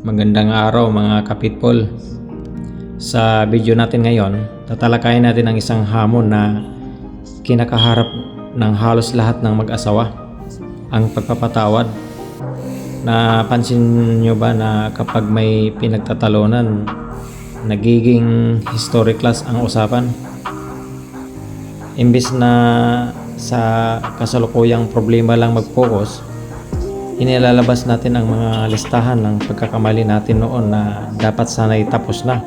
Magandang araw mga kapitpol. Sa video natin ngayon, tatalakayin natin ang isang hamon na kinakaharap ng halos lahat ng mag-asawa, ang pagpapatawad. Napansin nyo ba na kapag may pinagtatalunan, nagiging history class ang usapan? Imbis na sa kasalukuyang problema lang mag-focus, inilalabas natin ang mga listahan ng pagkakamali natin noon na dapat sana'y tapos na.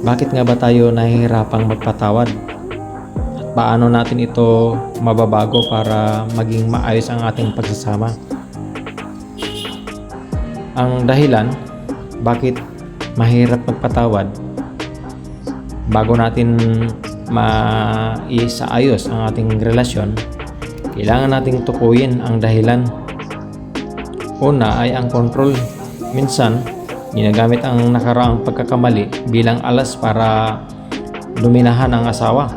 Bakit nga ba tayo nahihirapang magpatawad? At paano natin ito mababago para maging maayos ang ating pagsasama? Ang dahilan bakit mahirap magpatawad, bago natin maisaayos ang ating relasyon, kailangan nating tukuyin ang dahilan. Una ay ang control. Minsan, ginagamit ang nakaraang pagkakamali bilang alas para dominahan ang asawa.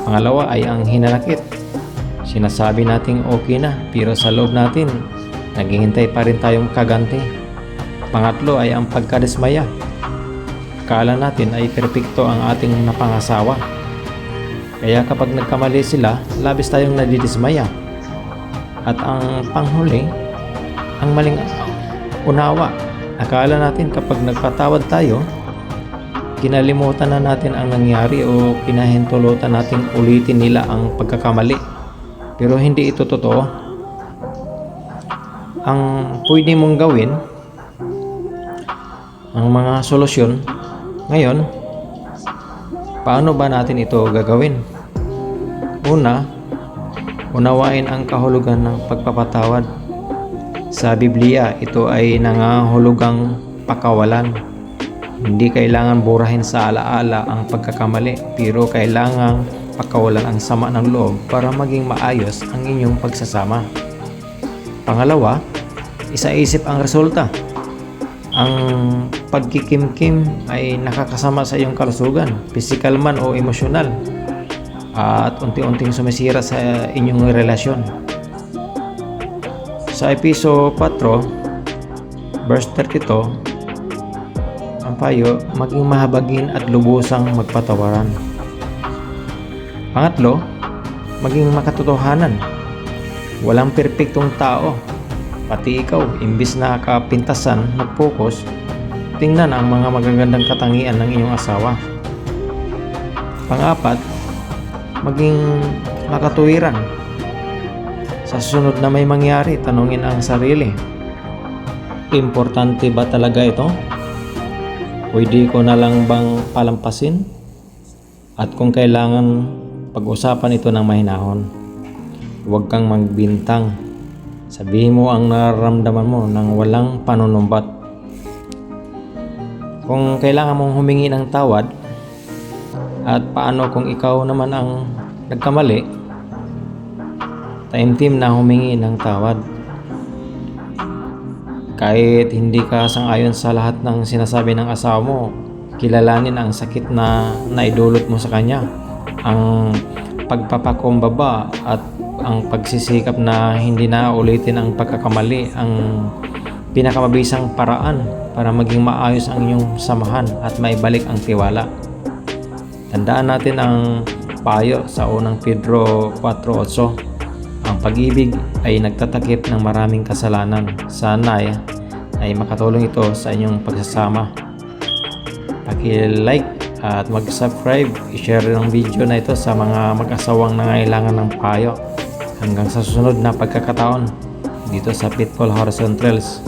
Pangalawa ay ang hinanakit. Sinasabi nating okay na, pero sa loob natin, naghihintay pa rin tayong kaganti. Pangatlo ay ang pagkadismaya. Akala natin ay perpekto ang ating napangasawa. Kaya kapag nagkamali sila, labis tayong nadidismaya. At ang panghuli, ang maling unawa. Akala natin kapag nagpatawad tayo, kinalimutan na natin ang nangyari o pinahintulutan natin ulitin nila ang pagkakamali. Pero hindi ito totoo. Ang pwede mong gawin, ang mga solusyon, ngayon, paano ba natin ito gagawin? Una, unawain ang kahulugan ng pagpapatawad. Sa Biblia, ito ay nangangahulugang pakawalan. Hindi kailangan burahin sa alaala ang pagkakamali, pero kailangan pakawalan ang sama ng loob para maging maayos ang inyong pagsasama. Pangalawa, isaisip ang resulta. Ang pagkikimkim ay nakakasama sa iyong kalusugan, physical man o emosyonal, at unti-unting sumisira sa inyong relasyon. Sa Episo 4, verse 32, ang payo, maging mahabagin at lubusang magpatawaran. Pangatlo, maging makatotohanan. Walang perpektong tao. Pati ikaw, imbis na kapintasan, mag-focus, tingnan ang mga magagandang katangian ng inyong asawa. Pang-apat, maging makatuwiran. Sa susunod na may mangyari, tanungin ang sarili, importante ba talaga ito? Pwede ko na lang bang palampasin? At kung kailangan, pag-usapan ito ng mahinahon. Huwag kang magbintang. Sabihin mo ang nararamdaman mo nang walang panunumbat. Kung kailangan mong humingi ng tawad, at paano kung ikaw naman ang nagkamali, taimtim na humingi ng tawad. Kahit hindi ka sang-ayon sa lahat ng sinasabi ng asawa mo, kilalanin ang sakit na naidulot mo sa kanya. Ang pagpapakumbaba at ang pagsisikap na hindi na ulitin ang pagkakamali ang pinakamabisang paraan para maging maayos ang inyong samahan at maibalik ang tiwala. Tandaan natin ang payo sa unang Pedro 4:8. Ang pag-ibig ay nagtatakip ng maraming kasalanan. Sana ay makatulong ito sa inyong pagsasama. Paki-like at mag-subscribe, i-share ang video na ito sa mga mag-asawang nangailangan ng payo. Hanggang sa susunod na pagkakataon dito sa Pitfall Horizon Trails.